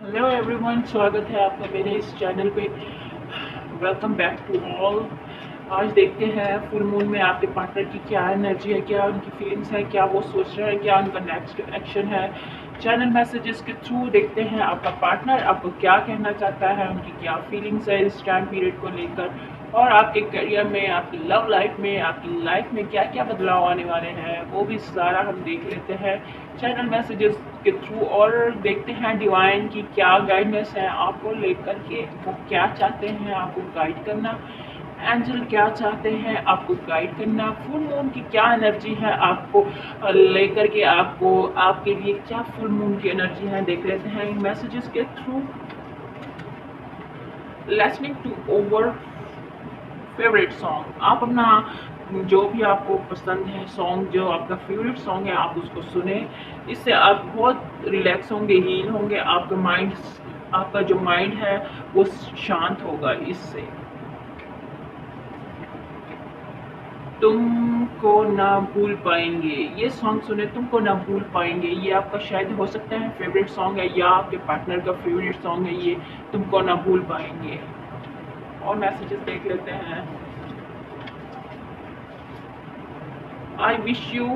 Hello everyone, स्वागत है आपका मेरे इस चैनल पे। Welcome back to all. आज देखते हैं फुल मून में आपके पार्टनर की क्या एनर्जी है, क्या उनकी फीलिंग्स है, क्या वो सोच रहे हैं, क्या उनका नेक्स्ट एक्शन है। चैनल मैसेजेस के थ्रू देखते हैं आपका पार्टनर आपको क्या कहना चाहता है, उनकी क्या फीलिंग्स है इस टाइम पीरियड को लेकर, और आपके करियर में, आपकी लव लाइफ में, आपकी लाइफ में क्या क्या बदलाव आने वाले हैं, वो भी सारा हम देख लेते हैं चैनल मैसेजेस के थ्रू। और देखते हैं डिवाइन की क्या गाइडनेस है आपको लेकर के, वो क्या चाहते हैं आपको गाइड करना, एंजल क्या चाहते हैं आपको गाइड करना, फुल मून की क्या एनर्जी है आपको लेकर के, आपको आपके लिए क्या फुल मून की एनर्जी है देख लेते हैं इन मैसेजेस के through. Listening to over favourite song, आप अपना जो भी आपको पसंद है सॉन्ग, जो आपका फेवरेट सॉन्ग है आप उसको सुने। इससे आप बहुत रिलैक्स होंगे, हील होंगे, आपका माइंड, आपका जो माइंड है वो शांत होगा इससे। तुमको ना भूल पाएंगे, ये सॉन्ग सुने, तुमको ना भूल पाएंगे, ये आपका शायद हो सकता है फेवरेट सॉन्ग है या आपके पार्टनर का फेवरेट सॉन्ग है ये, तुमको ना भूल पाएंगे। और मैसेजेस देख लेते हैं। I wish you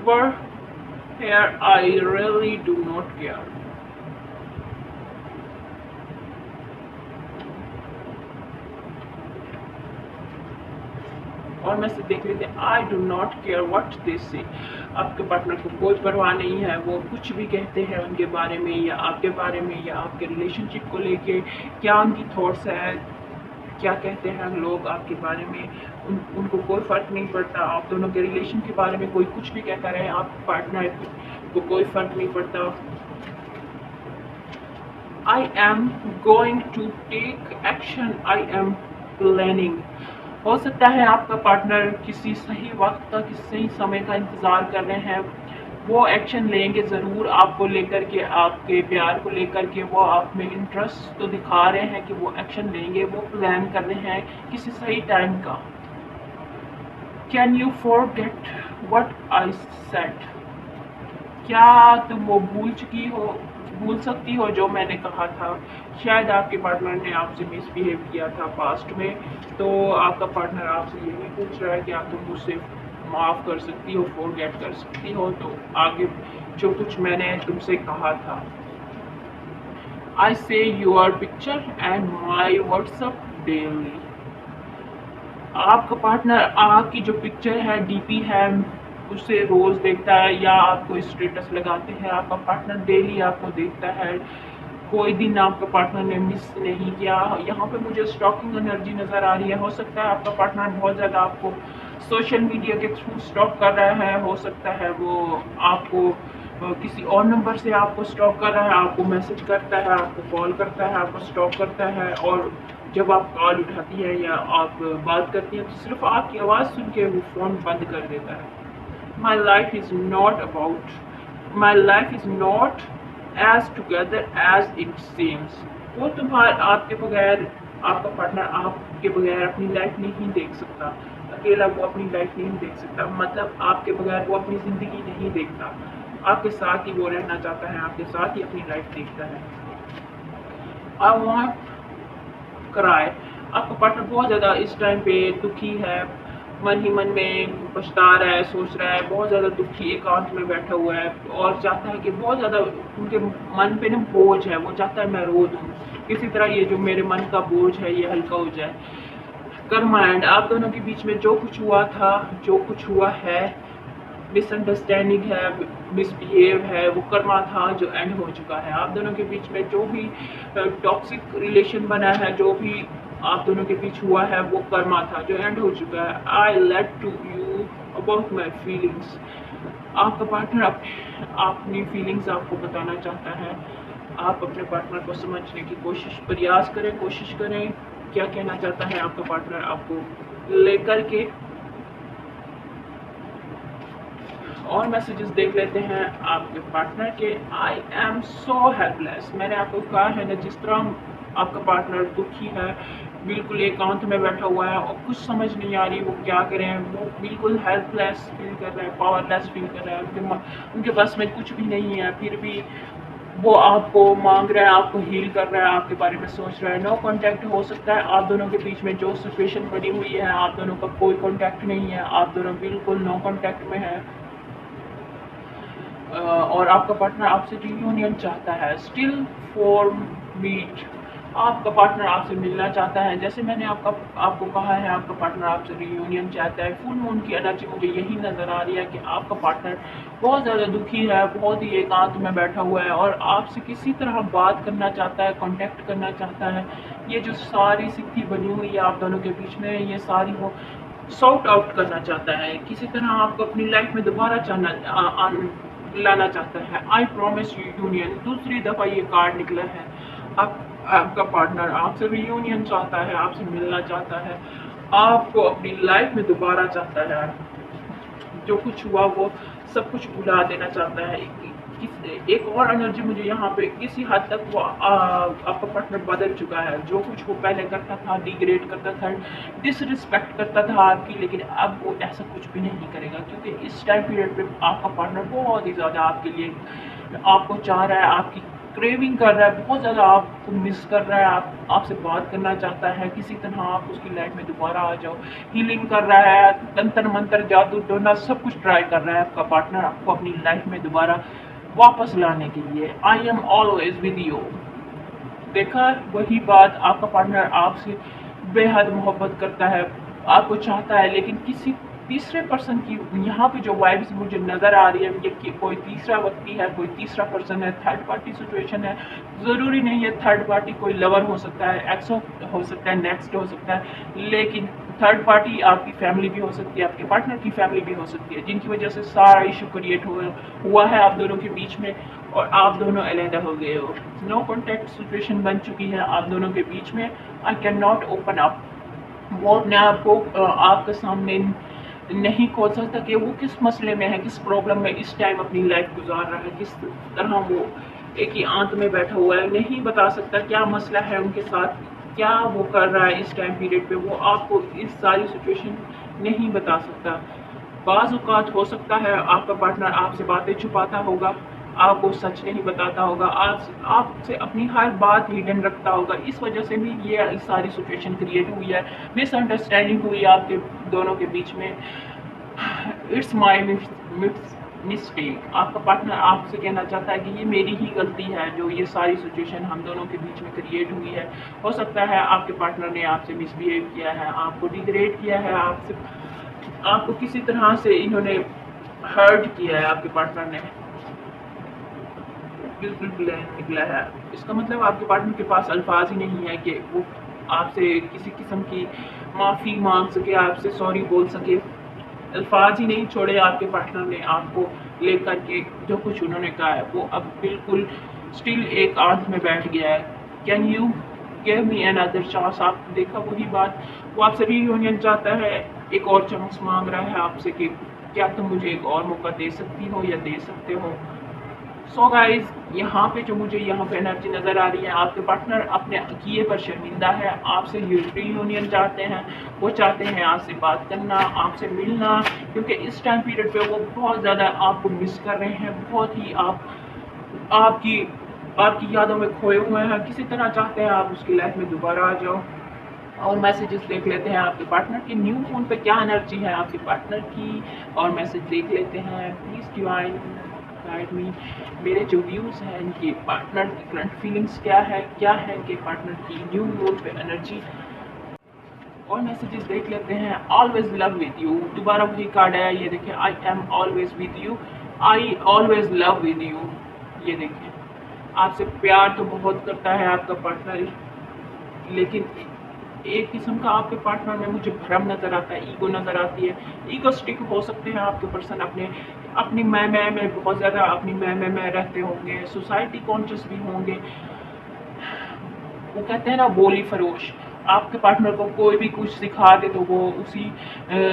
were here, I really do not care. और मैसेज देख लेते हैं। I do not care what they से, आपके पार्टनर को कोई परवाह नहीं है, वो कुछ भी कहते हैं उनके बारे में या आपके बारे में या आपके रिलेशनशिप को लेके, क्या उनकी थॉट्स है, क्या कहते हैं लोग आपके बारे में, उनको कोई फर्क नहीं पड़ता। आप दोनों के रिलेशन के बारे में कोई कुछ भी कहता रहे, आप पार्टनर को कोई फर्क नहीं पड़ता। I am going to take action, I am planning, हो सकता है आपका पार्टनर किसी सही वक्त का, किसी सही समय का इंतज़ार कर रहे हैं, वो एक्शन लेंगे ज़रूर आपको लेकर के, आपके प्यार को लेकर के, वो आप में इंटरेस्ट तो दिखा रहे हैं कि वो एक्शन लेंगे, वो प्लान कर रहे हैं किसी सही टाइम का। Can you forget what I said, क्या तुम वो भूल सकती हो जो मैंने कहा था। शायद आपके पार्टनर ने आपसे मिसबिहेव किया था पास्ट में, तो आपका पार्टनर आपसे यही पूछ रहा है कि आप तुम मुझसे माफ़ कर सकती हो, फॉरगेट कर सकती हो, तो आगे जो कुछ मैंने तुमसे कहा था। I say your picture and my WhatsApp daily, आपका पार्टनर आपकी जो पिक्चर है, डीपी है, उसे रोज देखता है या आपको स्टेटस लगाते हैं, आपका पार्टनर डेली आपको देखता है, कोई दिन आपका पार्टनर ने मिस नहीं किया। यहाँ पे मुझे स्टॉकिंग एनर्जी नज़र आ रही है। हो सकता है आपका पार्टनर बहुत ज़्यादा आपको सोशल मीडिया के थ्रू स्टॉक कर रहा है, हो सकता है वो आपको किसी और नंबर से आपको स्टॉक कर रहा है, आपको मैसेज करता है, आपको कॉल करता है, आपको स्टॉक करता है, और जब आप कॉल उठाती है या आप बात करती हैं तो सिर्फ आपकी आवाज़ सुन के वो फ़ोन बंद कर देता है। My life is not about, my life is not as together as it seems, वो तुम्हारे आपके बगैर, आपका पार्टनर आपके बगैर अपनी लाइफ नहीं देख सकता, अकेला वो अपनी लाइफ नहीं देख सकता, मतलब आपके बगैर वो अपनी ज़िंदगी नहीं देखता, आपके साथ ही वो रहना चाहता है, आपके साथ ही अपनी लाइफ देखता है। आई वॉन्ट कराए, आपका पार्टनर बहुत ज़्यादा इस टाइम पे दुखी है, मन ही मन में पछता रहा है, सोच रहा है, बहुत ज़्यादा दुखी एकांत में बैठा हुआ है और चाहता है कि बहुत ज़्यादा उनके मन पे ना बोझ है, वो चाहता है मैं रो दूँ किसी तरह, ये जो मेरे मन का बोझ है ये हल्का हो जाए। कर्मा एंड, आप दोनों के बीच में जो कुछ हुआ था, जो कुछ हुआ है, मिसअंडरस्टैंडिंग है, मिसबिहेव है, वो कर्मा था जो एंड हो चुका है। आप दोनों के बीच में जो भी टॉक्सिक रिलेशन बना है, जो भी आप दोनों के बीच हुआ है, वो कर्मा था जो एंड हो चुका है। I let to you about my feelings, आपका पार्टनर अपनी फीलिंग्स आपको बताना चाहता है। आप अपने पार्टनर को समझने की प्रयास करें, कोशिश करें क्या कहना चाहता है आपका पार्टनर आपको लेकर के। और मैसेजेस देख लेते हैं आपके पार्टनर के। आई एम सो हेल्पलेस, मैंने आपको कहा है ना, जिस तरह आपका पार्टनर दुखी है, बिल्कुल एकांत में बैठा हुआ है और कुछ समझ नहीं आ रही वो क्या करें, वो बिल्कुल हेल्पलेस फील कर रहा है, पावरलेस फील कर रहा है, उनके पास में कुछ भी नहीं है, फिर भी वो आपको मांग रहा है, आपको हील कर रहा है, आपके बारे में सोच रहा है। नो कांटेक्ट हो सकता है आप दोनों के बीच में, जो सिचुएशन बनी हुई है आप दोनों का कोई कांटेक्ट नहीं है, आप दोनों बिल्कुल नो कांटेक्ट में है। और आपका पार्टनर आपसे रियूनियन चाहता है, स्टिल फॉर मीट। आपका पार्टनर आपसे मिलना चाहता है, जैसे मैंने आपको कहा है, आपका पार्टनर आपसे रियूनियन चाहता है। फुल मून की एनर्जी मुझे यही नज़र आ रही है कि आपका पार्टनर बहुत ज़्यादा दुखी है, बहुत ही एकांत में बैठा हुआ है और आपसे किसी तरह बात करना चाहता है, कांटेक्ट करना चाहता है। ये जो सारी स्थिति बनी हुई है आप दोनों के बीच में, ये सारी वो सॉर्ट आउट करना चाहता है, किसी तरह आपको अपनी लाइफ में दोबारा लाना चाहता है। आई प्रॉमिस यू यूनियन, दूसरी दफा ये कार्ड निकला है। आप आपका पार्टनर आपसे रियूनियन चाहता है, आपसे मिलना चाहता है, आपको अपनी लाइफ में दोबारा चाहता है। जो कुछ हुआ वो सब कुछ भुला देना चाहता है। एक और एनर्जी मुझे यहाँ पे किसी हद तक वो आपका पार्टनर बदल चुका है। जो कुछ वो पहले करता था, डिग्रेड करता था, डिसरिस्पेक्ट करता था आपकी, लेकिन अब वो ऐसा कुछ भी नहीं करेगा, क्योंकि इस टाइम पीरियड पे आपका पार्टनर बहुत ही ज़्यादा आपके लिए आपको चाह रहा है, आपकी क्रेविंग कर रहा है, बहुत ज़्यादा आपको मिस कर रहा है, आपसे बात करना चाहता है, किसी तरह आप उसकी लाइफ में दोबारा आ जाओ। हीलिंग कर रहा है, तंत्र मंत्र जादू टोना सब कुछ ट्राई कर रहा है आपका पार्टनर, आपको अपनी लाइफ में दोबारा वापस लाने के लिए। I am always with you. देखा, वही बात, आपका पार्टनर आपसे बेहद मोहब्बत करता है, आपको चाहता है, लेकिन किसी तीसरे पर्सन की यहाँ पे जो वाइब्स मुझे नज़र आ रही है, ये कि कोई तीसरा व्यक्ति है, कोई तीसरा पर्सन है, थर्ड पार्टी सिचुएशन है। ज़रूरी नहीं है थर्ड पार्टी कोई लवर हो सकता है, एक्स हो सकता है, नेक्स्ट हो सकता है, लेकिन थर्ड पार्टी आपकी फैमिली भी हो सकती है, आपके पार्टनर की फैमिली भी हो सकती है, जिनकी वजह से सारा इशू क्रिएट हुआ है आप दोनों के बीच में और आप दोनों अलहदा हो गए हो। नो कॉन्टैक्ट सिचुएशन बन चुकी है आप दोनों के बीच में। I can not open up, वो अपने आप को आपके सामने नहीं खोल सकता कि वो किस मसले में है, किस प्रॉब्लम में इस टाइम अपनी लाइफ गुजार रहा है, किस तरह वो एक ही आंत में बैठा हुआ है, नहीं बता सकता क्या मसला है उनके साथ, क्या वो कर रहा है इस टाइम पीरियड पे, वो आपको इस सारी सिचुएशन नहीं बता सकता। बाज़ औक़ात हो सकता है आपका पार्टनर आपसे बातें छुपाता होगा, आपको सच नहीं बताता होगा, आपसे अपनी हर बात हिडन रखता होगा, इस वजह से भी ये सारी सिचुएशन क्रिएट हुई है, मिसअंडरस्टैंडिंग हुई है आपके दोनों के बीच में। It's my mistake. आपका पार्टनर आपसे कहना चाहता है कि ये मेरी ही गलती है जो ये सारी सिचुएशन हम दोनों के बीच में क्रिएट हुई है। हो सकता है आपके पार्टनर ने आपसे मिसबिहेव किया है, आपको डिग्रेड किया है, आपको किसी तरह से इन्होंने हर्ट किया है, आपके पार्टनर ने बिल्कुल ब्लैंक निकला है। इसका मतलब आपके पार्टनर के पास अल्फाज ही नहीं है कि वो आपसे किसी किस्म की माफ़ी मांग सके, आपसे सॉरी बोल सके। अल्फाज ही नहीं छोड़े आपके पार्टनर ने आपको लेकर के, जो कुछ उन्होंने कहा है वो अब बिल्कुल स्टिल एक आंख में बैठ गया है। Can you give me another chance? आप देखा वही बात, वो आपसे रियूनियन चाहता है, एक और चांस मांग रहा है आपसे कि क्या तुम मुझे एक और मौका दे सकती हो या दे सकते हो। सो गाइज, यहाँ पे जो मुझे यहाँ पे एनर्जी नज़र आ रही है, आपके पार्टनर अपने किए पर शर्मिंदा है, आपसे रीयूनियन चाहते हैं, वो चाहते हैं आपसे बात करना, आपसे मिलना, क्योंकि इस टाइम पीरियड पे वो बहुत ज़्यादा आपको मिस कर रहे हैं, बहुत ही आपकी आपकी यादों में खोए हुए हैं, किसी तरह चाहते हैं आप उसकी लाइफ में दोबारा आ जाओ। और मैसेजेस देख लेते हैं आपके पार्टनर की, न्यू फोन पे क्या एनर्जी है आपके पार्टनर की, और मैसेज देख लेते हैं। प्लीज़ डिवाइन गाइड मी, मेरे जो व्यूज़ हैं इनके पार्टनर की करंट फीलिंग्स क्या है इनके पार्टनर की न्यू मून पे एनर्जी, और मैसेजेस देख लेते हैं। ऑलवेज लव विद यू, दोबारा वही कार्ड आया, ये देखिए, I am always with you, I always love with you. ये देखिए, आपसे प्यार तो बहुत करता है आपका पार्टनर, लेकिन एक किस्म का आपके पार्टनर में मुझे भ्रम नज़र आता है, ईगो नज़र आती है, ईगो स्टिक हो सकते हैं आपके पर्सन, अपनी मैं में बहुत ज़्यादा अपनी मैं में रहते होंगे, सोसाइटी कॉन्शियस भी होंगे। वो कहते हैं ना, बोली फरोश, आपके पार्टनर को कोई भी कुछ सिखा दे तो वो उसी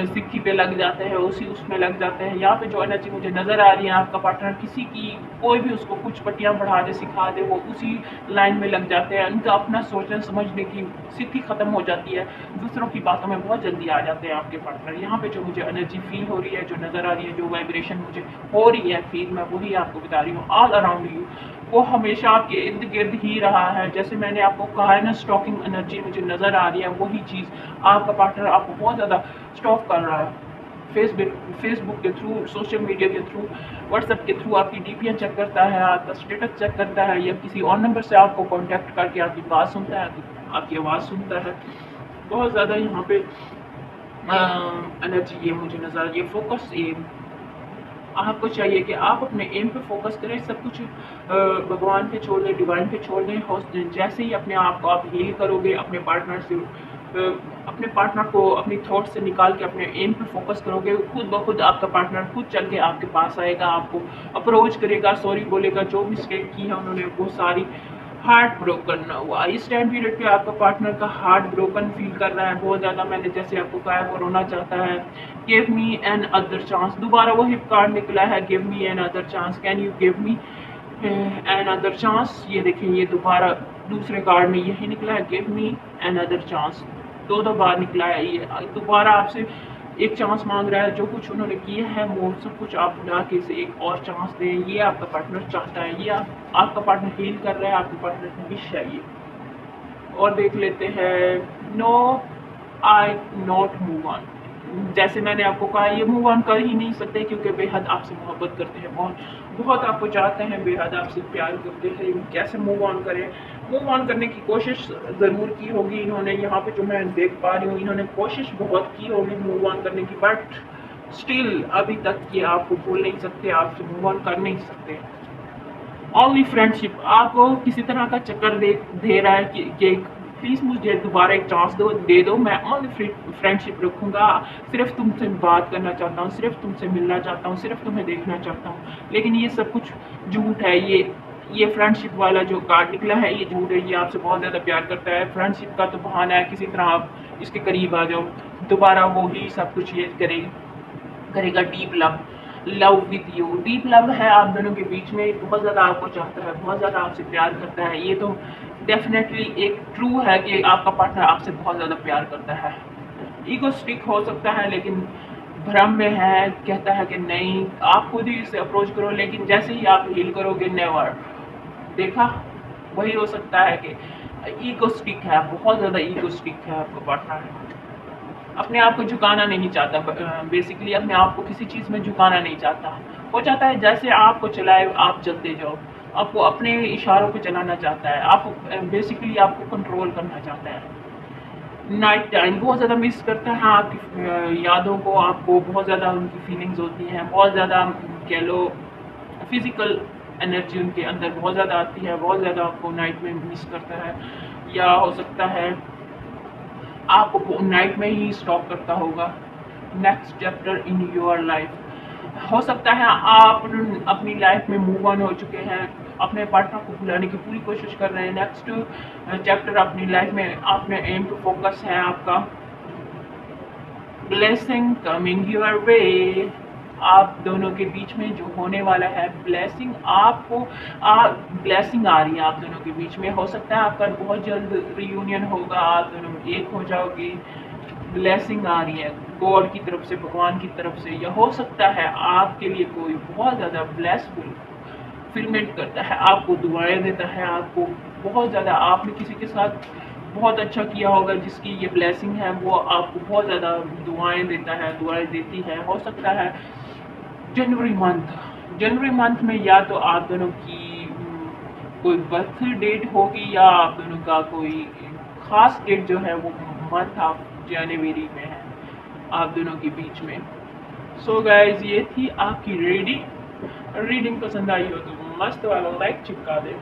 सिक्की पे लग जाते हैं, उसी उसमें लग जाते हैं। यहाँ पे जो एनर्जी मुझे नज़र आ रही है, आपका पार्टनर किसी की कोई भी उसको कुछ पट्टियाँ बढ़ा दे, सिखा दे, वो उसी लाइन में लग जाते हैं, उनका अपना सोचने समझने की स्थिति ख़त्म हो जाती है, दूसरों की बातों में बहुत जल्दी आ जाते हैं आपके पार्टनर। यहाँ पे जो मुझे एनर्जी फील हो रही है, जो नज़र आ रही है, जो वाइब्रेशन मुझे हो रही है फील, मैं वही आपको बता रही हूँ। ऑल अराउंड यू وہ ہمیشہ آپ کے ارد گرد ہی رہا ہے. جیسے میں نے آپ کو کہا ہے نا اسٹاکنگ انرجی مجھے نظر آ رہی ہے، وہی چیز آپ کا پارٹنر آپ کو بہت زیادہ اسٹاک کر رہا ہے. فیس بک کے تھرو، سوشل میڈیا کے تھرو، واٹس ایپ کے تھرو آپ کی ڈی پیاں چیک کرتا ہے، آپ کا اسٹیٹس چیک کرتا ہے، یا کسی اور نمبر سے آپ کو کانٹیکٹ کر کے آپ کی بات سنتا ہے، آپ کی آواز سنتا ہے. بہت زیادہ یہاں پہ انرجی یہ مجھے نظر، یہ فوکس، یہ آپ کو چاہیے کہ آپ اپنے ایم پہ فوکس کریں. سب کچھ بھگوان پہ چھوڑ دیں، ڈیوائن پہ چھوڑ دیں. جیسے ہی اپنے آپ کو آپ ہیل کرو گے، اپنے پارٹنر سے اپنے پارٹنر کو اپنی تھاٹ سے نکال کے اپنے ایم پہ فوکس کرو گے، خود بخود آپ کا پارٹنر خود چل کے آپ کے پاس آئے گا، آپ کو اپروچ کرے گا، سوری بولے گا، جو مسٹیک کی ہے انہوں نے وہ ساری. ہارٹ بروکن ہوا اس ٹائم پیریڈ پہ آپ کا پارٹنر کا ہارٹ بروکن فیل کر رہا ہے بہت زیادہ. میں نے جیسے آپ کو کہا ہے وہ رونا چاہتا ہے. Give me another chance, دوبارہ وہی کارڈ نکلا ہے، give me another chance, can you give me another chance. یہ دیکھیں، یہ دوبارہ دوسرے کارڈ میں یہی نکلا ہے، give me another chance. دو بار نکلا ہے. یہ دوبارہ آپ سے ایک چانس مانگ رہا ہے. جو کچھ انہوں نے کیا ہے وہ سب کچھ آپ بلا کے اسے ایک اور چانس دیں. یہ آپ کا پارٹنر چاہتا ہے، یہ آپ کا پارٹنر ہیل کر رہا ہے، آپ کے پارٹنر کی وش ہے یہ. اور دیکھ لیتے ہیں، نو آئی ناٹ موو آن. جیسے میں نے آپ کو کہا یہ موو آن کر ہی نہیں سکتے کیونکہ بے حد آپ سے محبت کرتے ہیں، بہت آپ کو چاہتے ہیں، بے حد آپ سے پیار کرتے ہیں. کیسے موو آن کریں؟ موو آن کرنے کی کوشش ضرور کی ہوگی انہوں نے. یہاں پہ جو میں دیکھ پا رہی ہوں انہوں نے کوشش بہت کی ہوگی موو آن کرنے کی، بٹ اسٹل ابھی تک یہ آپ کو بھول نہیں سکتے، آپ سے موو آن کر نہیں سکتے. اونلی فرینڈ شپ آپ کو کسی طرح کا چکر دے رہا ہے کہ پلیز مجھے دوبارہ ایک چانس دے دو، میں اونلی فرینڈ شپ رکھوں گا، صرف تم سے بات کرنا چاہتا ہوں، صرف تم سے ملنا چاہتا ہوں، صرف تمہیں دیکھنا چاہتا ہوں. لیکن یہ سب کچھ جھوٹ ہے. یہ فرینڈ شپ والا جو کارڈ نکلا ہے یہ جھوٹ ہے. یہ آپ سے بہت زیادہ پیار کرتا ہے. فرینڈ شپ کا تو بہانہ ہے، کسی طرح آپ اس کے قریب آ جاؤ. دوبارہ وہی سب کچھ یہ کرے گا. Deep love with you, deep love ہے آپ دونوں کے بیچ میں. بہت زیادہ آپ کو چاہتا ہے، بہت زیادہ آپ سے پیار کرتا ہے. یہ تو ڈیفینیٹلی ایک ٹرو ہے کہ آپ کا پارٹنر آپ سے بہت زیادہ پیار کرتا ہے. ایگوسٹک ہو سکتا ہے لیکن بھرم میں ہے، کہتا ہے کہ نہیں آپ خود ہی اسے اپروچ کرو، لیکن جیسے ہی آپ ہیل کرو گے نیور. دیکھا، وہی ہو سکتا ہے کہ ایگوسٹک ہے، بہت زیادہ ایگوسٹک ہے آپ کا پارٹنر. اپنے آپ کو جھکانا نہیں چاہتا، بیسیکلی اپنے آپ کو کسی چیز میں جھکانا نہیں چاہتا. وہ چاہتا ہے جیسے آپ کو چلائے آپ چلتے جاؤ. آپ کو اپنے اشاروں پہ چلانا چاہتا ہے. آپ کو بیسیکلی آپ کو کنٹرول کرنا چاہتا ہے. نائٹ ٹائم بہت زیادہ مس کرتا ہے آپ کی یادوں کو. آپ کو بہت زیادہ ان کی فیلنگز ہوتی ہیں، بہت زیادہ کہہ لو فزیکل انرجی ان کے اندر بہت زیادہ آتی ہے. بہت زیادہ آپ کو نائٹ میں مس کرتا ہے، یا ہو سکتا ہے آپ کو نائٹ میں ہی اسٹاپ کرتا ہوگا. Next chapter in your life. ہو سکتا ہے آپ اپنی لائف میں موو آن ہو چکے ہیں، اپنے پارٹنر کو بلانے کی پوری کوشش کر رہے ہیں. نیکسٹ چیپٹر اپنی لائف میں اپنے ایم پہ فوکس ہے آپ کا. Blessing coming your way. آپ دونوں کے بیچ میں جو ہونے والا ہے بلیسنگ، آپ کو بلیسنگ آ رہی ہے آپ دونوں کے بیچ میں. ہو سکتا ہے آپ کا بہت جلد ری یونین ہوگا، آپ دونوں ایک ہو جاؤ گے. بلیسنگ آ رہی ہے گاڈ کی طرف سے، بھگوان کی طرف سے. یا ہو سکتا ہے آپ کے لیے کوئی بہت زیادہ بلیسفل فلمنٹ کرتا ہے، آپ کو دعائیں دیتا ہے. آپ کو بہت زیادہ، آپ نے کسی کے ساتھ بہت اچھا کیا ہوگا جس کی یہ بلیسنگ ہے، وہ آپ کو بہت زیادہ دعائیں دیتا ہے، دعائیں دیتی ہے. ہو سکتا ہے جنوری منتھ میں یا تو آپ دونوں کی کوئی برتھ ڈیٹ ہوگی، یا آپ دونوں کا کوئی خاص ڈیٹ جو ہے وہ منتھ آف جنوری میں ہے آپ دونوں کے بیچ میں. سو گائز، یہ تھی آپ کی ریڈنگ پسند آئی ہو تو مست والا لائک چپکا دیں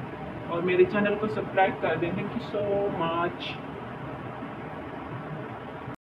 اور میرے چینل کو سبسکرائب کر دیں. Thank you so much.